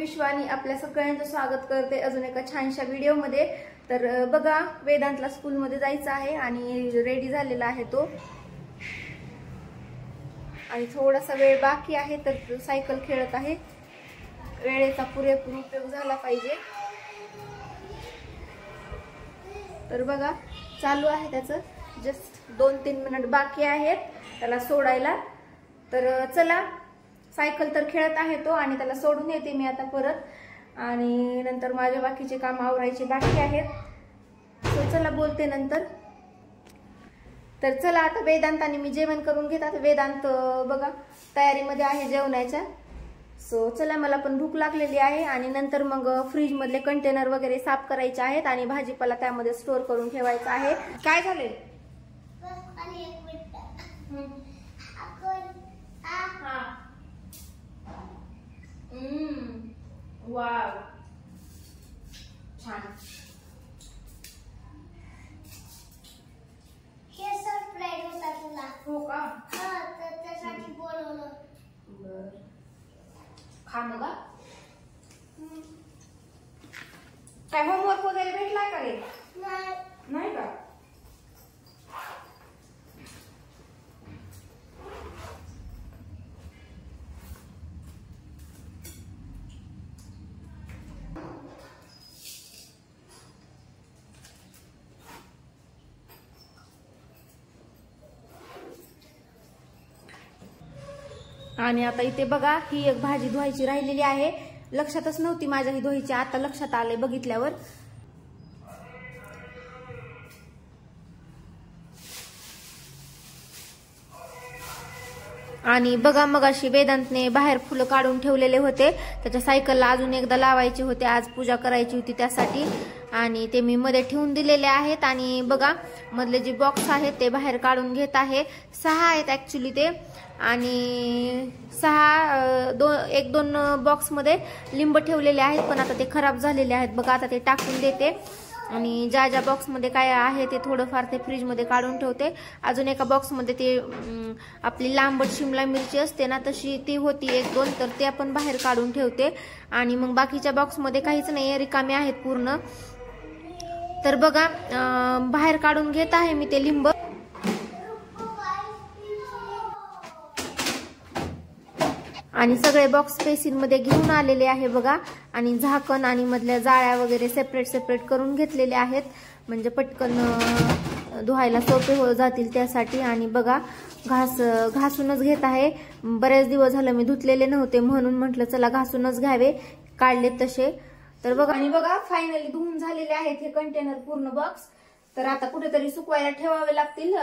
विश्वानी आपल्या सगळ्यांचं स्वागत करते अजून एका छानशा व्हिडिओमध्ये। तर बघा वेदांतला स्कूलमध्ये जायचं आहे आणि रेडी झालेला आहे तो, आणि थोडासा वेळ बाकी आहे तर सायकल खेळत आहे। वेळेचा पुरेपूर उपयोग झाला पाहिजे। तर बघा चालू आहे त्याचं, जस्ट 2-3 मिनिट बाकी आहेत त्याला सोडायला। तर चला सायकल तर खेळत आहे तो आणि त्याला सोडून येते मी आता परत, आणि नंतर माझे बाकीचे काम आवरायचे बाकी आहेत। सो चला बोलते नंतर। तर चला आता वेदांत आणि मी जेवण करून घेतात। वेदांत बघा तयारीमध्ये आहे जेवणाच्या। सो चला मला पण भूक लागलेली आहे, आणि नंतर मग फ्रीज मधले कंटेनर वगैरे साफ करायचे आहेत आणि भाजीपाला त्यामध्ये स्टोर करून ठेवायचा आहे। काय झाले? वाव छान। हे सरप्राईज होता तुला। हो का? हां, तर त्यासाठी बोलवलं। बर खा मग। काय होमवर्क वगैरे भेटलाय का रे? नाही का? आणि आता इथे बघा ही एक भाजी धुवायची राहिलेली आहे, लक्षातच नव्हती माझ्या ही धुवायची, आता लक्षात आले बघितल्यावर। आणि बघा मगाशी वेदांतने बाहेर फुलं काढून ठेवलेले होते, त्याच्या सायकलला अजून एकदा लावायचे होते, आज पूजा करायची होती त्यासाठी, आणि ते मी मध्ये ठेवून दिलेले आहेत। आणि बघा मधले जे बॉक्स आहेत ते बाहेर काढून घेत आहे। 6 आहेत ऍक्च्युली ते, आणि 1-2 बॉक्स मध्ये लिंब ठेवलेले आहेत, पण आता ते खराब झालेले आहेत बघा। आता ते टाकून देते, आणि ज्या बॉक्स मध्ये काय आहे ते थोडंफार ते फ्रीज मध्ये काढून ठेवते। अजून एका बॉक्स मध्ये ते आपली लांबट शिमला मिरची असते ना, तशी ती होती 1-2, तर ते आपण बाहेर काढून ठेवते। आणि मग बाकीच्या बॉक्स मध्ये काहीच नाही, रिकामे आहेत पूर्ण। तर बघा बाहेर काढून घेत आहे मी ते लिंब, आणि सगळे बॉक्स बेसिन मध्ये घेऊन आलेले आहे बघा। आणि झाकण आणि मधल्या जाळ्या वगैरे सेपरेट करून घेतलेले आहेत, म्हणजे पटकन धुवायला सोपे हो जातील त्यासाठी। आणि बघा घासूनच घेत आहे, बरेच दिवस झालं मी धुतलेले नव्हते म्हणून म्हटलं चला घासूनच घ्यावे, काढले तसे। तर बघा, आणि बघा फायनली धुवून झालेले आहेत हे कंटेनर पूर्ण बॉक्स। तर आता कुठेतरी सुकवायला ठेवावे लागतील,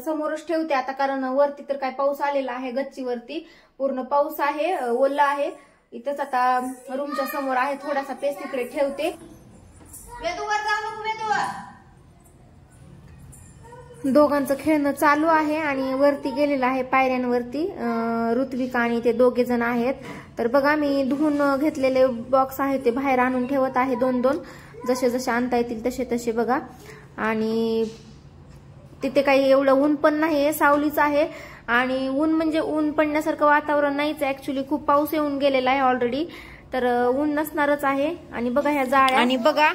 समोरच ठेवते आता, कारण वरती तर काय पाऊस आलेला आहे, गच्चीवरती पूर्ण पाऊस आहे, ओला आहे। इथंच आता रूमच्या समोर आहे, थोडासा पेस तिकडे ठेवते। वेदूवर जाऊ नको, वेदूवर। दोघांचं खेळणं चालू आहे, आणि वरती गेलेला आहे पायऱ्यांवरती ऋत्विका आणि ते 2 जण आहेत। तर बघा मी धुवून घेतलेले बॉक्स आहेत ते बाहेर आणून ठेवत आहे 2-2, जसे आणता येतील तसे बघा। आणि तिथे काही एवढं ऊन पण नाहीये, सावलीच आहे, आणि ऊन म्हणजे ऊन पडण्यासारखं वातावरण नाहीच ऍक्च्युली, खूप पाऊस येऊन गेलेला आहे ऑलरेडी, तर ऊन नसणारच आहे। आणि बघा ह्या जाळ्या, आणि बघा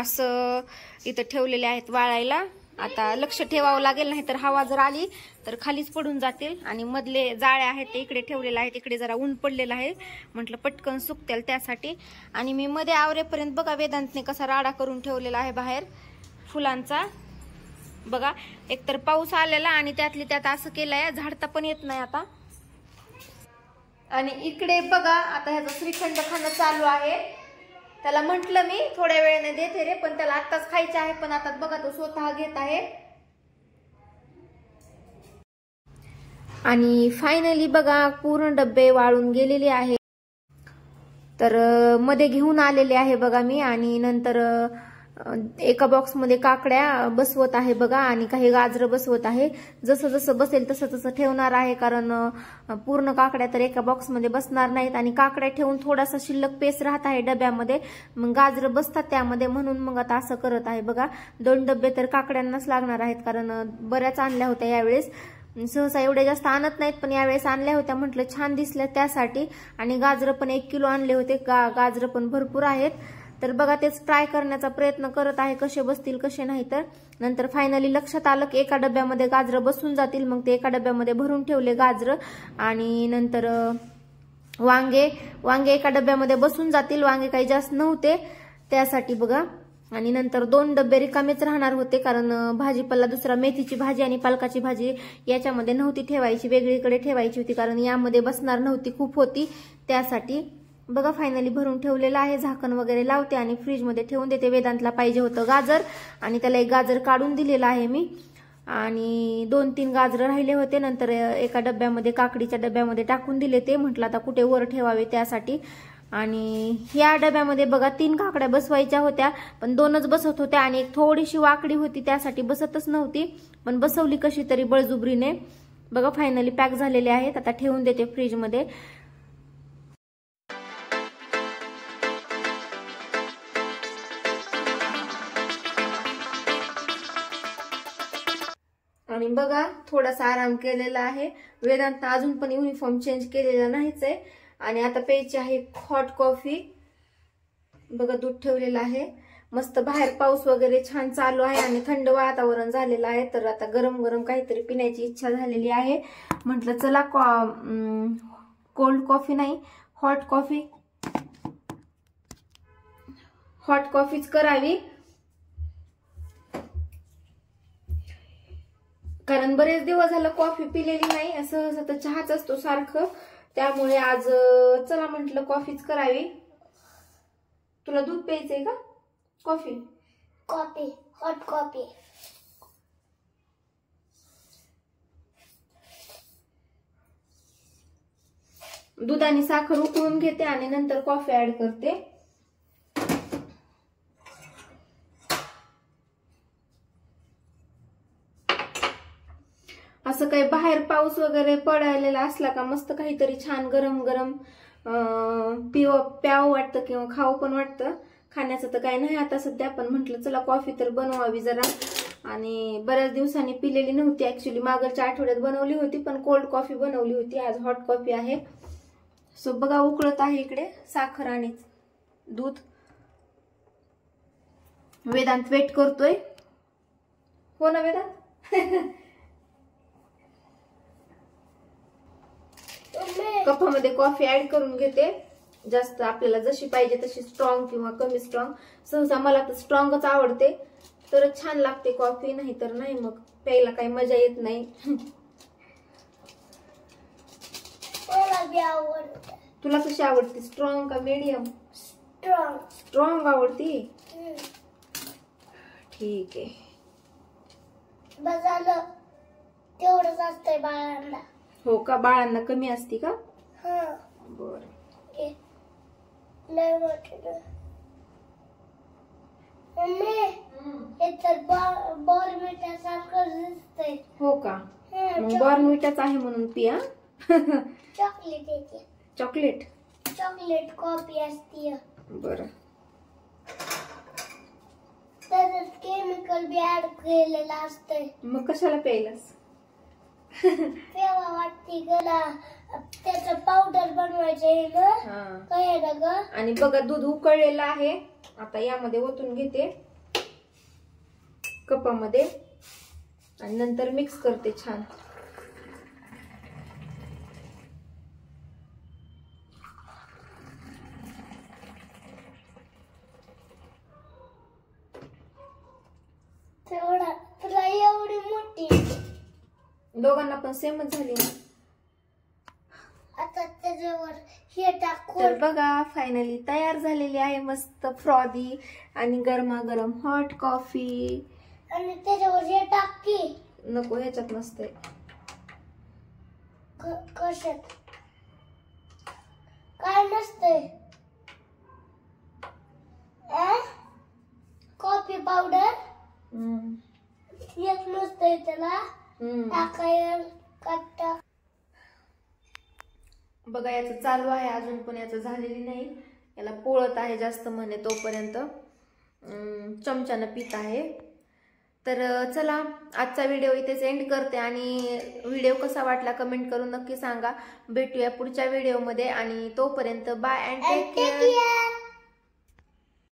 असं इथं ठेवलेले आहेत वाळायला। आता लक्ष ठेवावं लागेल, नाही तर हवा जर आली तर खालीच पडून जातील। आणि मधले जाळ्या आहेत ते इकडे ठेवलेले आहेत, इकडे जरा ऊन पडलेलं आहे, म्हटलं पटकन सुकतील त्यासाठी। आणि मी मध्ये आवरेपर्यंत बघा वेदांतने कसा राडा करून ठेवलेला आहे बाहेर फुलांचा। बघा एकतर पाऊस आलेला आणि त्यातली त्यात असं केलंय, झाडता पण येत नाही आता। आणि इकडे बघा आता ह्याचं श्रीखंड खाणं चालू आहे, त्याला म्हंटल मी थोड्या वेळाने देते रे, पण त्याला आत्ताच खायचे आहे, पण आता बघा तो स्वतः घेत आहे। आणि फायनली बघा पूर्ण डब्बे वाळून गेलेले आहे, तर मध्ये घेऊन आलेले आहे बघा मी। आणि नंतर एका बॉक्स मध्ये काकड्या बसवत आहे बघा, आणि काही गाजरं बसवत आहे। जसं बसेल तसं ठेवणार आहे, कारण पूर्ण काकड्या तर एका बॉक्स मध्ये बसणार नाहीत, आणि काकड्या ठेवून थोडासा शिल्लक पेस राहत आहे डब्यामध्ये, मग गाजरं बसतात त्यामध्ये, म्हणून मग आता असं करत आहे बघा। 2 डब्बे तर काकड्यांनाच लागणार आहेत, कारण बऱ्याच आणल्या होत्या यावेळेस, सहसा एवढ्या जास्त आणत नाहीत, पण यावेळेस आणल्या होत्या, म्हटलं छान दिसल्या त्यासाठी. आणि गाजरं पण 1 किलो आणले होते, गाजरं पण भरपूर आहेत. तर बघा तेच ट्राय करण्याचा प्रयत्न करत आहे, कसे बसतील कसे नाही. तर नंतर फायनली लक्षात आलं की एका डब्यामध्ये गाजरं बसून जातील, मग ते एका डब्यामध्ये भरून ठेवले गाजरं. आणि नंतर वांगे एका डब्यामध्ये बसून जातील, वांगे काही जास्त नव्हते त्यासाठी बघा. आणि नंतर 2 डबे रिकामेच राहणार होते, कारण भाजीपाला दुसरा मेथीची भाजी आणि पालकाची भाजी याच्यामध्ये नव्हती ठेवायची, वेगळीकडे ठेवायची होती, कारण यामध्ये बसणार नव्हती, खूप होती त्यासाठी. बघा फायनली भरून ठेवलेलं आहे, झाकण वगैरे लावते आणि फ्रीजमध्ये ठेवून देते. वेदांतला पाहिजे होतं गाजर आणि त्याला एक गाजर काढून दिलेलं आहे मी. आणि 2-3 गाजरं राहिले होते, नंतर एका डब्यामध्ये काकडीच्या डब्यामध्ये टाकून दिले ते. म्हटलं आता कुठे वर ठेवावे त्यासाठी. आणि या डब्यामध्ये बघा 3 काकड्या बसवायच्या होत्या, पण 2च बसत होत्या आणि एक थोडीशी वाकडी होती त्यासाठी बसतच नव्हती, पण बसवली कशी तरी बळजुबरीने. बघा फायनली पॅक झालेले आहेत, आता ठेवून देते फ्रीजमध्ये. आणि बघा थोडासा आराम केलेला आहे. वेदांत अजून पण युनिफॉर्म चेंज केलेला नाहीच आहे. आणि आता प्यायची आहे हॉट कॉफी. बघा दूध ठेवलेलं आहे, मस्त बाहेर पाऊस वगैरे छान चालू आहे आणि थंड वातावरण झालेलं आहे. तर आता गरम गरम काहीतरी पिण्याची इच्छा झालेली आहे. म्हटलं चला कोल्ड कॉफी नाही, हॉट कॉफीच करावी, कारण बरेच दिवस झालं कॉफी पिलेली नाही. असं तर चहाच असतो सारखं, त्यामुळे आज चला म्हटलं कॉफीच करावी. तुला दूध प्यायचंय का कॉफी? Hot coffee. दूध आणि साखर उकळून घेते आणि नंतर कॉफी ऍड करते. असं काही बाहेर पाऊस वगैरे पडायलेला असला का मस्त काहीतरी छान गरम गरम प्यावं वाटतं किंवा खावं पण वाटतं. खाण्याचं तर काही नाही आता सध्या, पण म्हटलं चला कॉफी तर बनवावी जरा. आणि बऱ्याच दिवसांनी पिलेली नव्हती, ऍक्च्युली मागच्या आठवड्यात बनवली होती, पण कोल्ड कॉफी बनवली होती. आज हॉट कॉफी आहे. सो बघा उकळत आहे इकडे साखर आणि दूध. वेदांत वेट करतोय, हो ना वेदांत? कपामध्ये कॉफी ऍड करून घेते. जास्त आपल्याला जशी पाहिजे तशी, स्ट्रॉंग किंवा कमी स्ट्रॉंग. सहसा मला तर स्ट्रॉंगच आवडते, तर छान लागते कॉफी, नाही तर नाही मग प्यायला काही मजा येत नाही. तुला कशी आवडते, स्ट्रॉंग का मीडियम? स्ट्रॉंग आवडती. ठीक आहे. तेवढंच असतंय बाळांना. हो का, बाळांना कमी असते का? बर. हो का, मग बॉर्नव्हिटाच आहे म्हणून पिया. चॉकलेट कॉफी असते. बरं. तर केमिकल बी ऍड केलेलं असतंय. मग कशाला प्यायलास? पेवा वाटते गला, त्याचं पावडर बनवायचे ना, काय ना ग. आणि बघा दूध उकळलेलं आहे, आता यामध्ये ओतून घेते कपामध्ये आणि नंतर मिक्स करते छान. तुला एवढी मोठी, दोघांना पण सेमच झाली ना. आता त्याच्यावर हे टाकून. तर बघा फायनली तयार झालेली आहे मस्त फ्रॉदी आणि गरमागरम हॉट कॉफी. आणि त्याच्यावर हे टाक की. नको, ह्याच्यात नसते. कशात काय नसतंय? कॉफी पावडर एक नसतंय त्याला टाकायला. बघा याचं चालू आहे, अजून पण याचं झालेली नाही. याला पोळत आहे जास्त म्हणे, तोपर्यंत चमच्यानं पित आहे. तर चला आजचा व्हिडिओ इथेच एंड करते आणि व्हिडिओ कसा वाटला कमेंट करून नक्की सांगा. भेटूया पुढच्या व्हिडिओमध्ये आणि तोपर्यंत बाय अँड टेक केअर.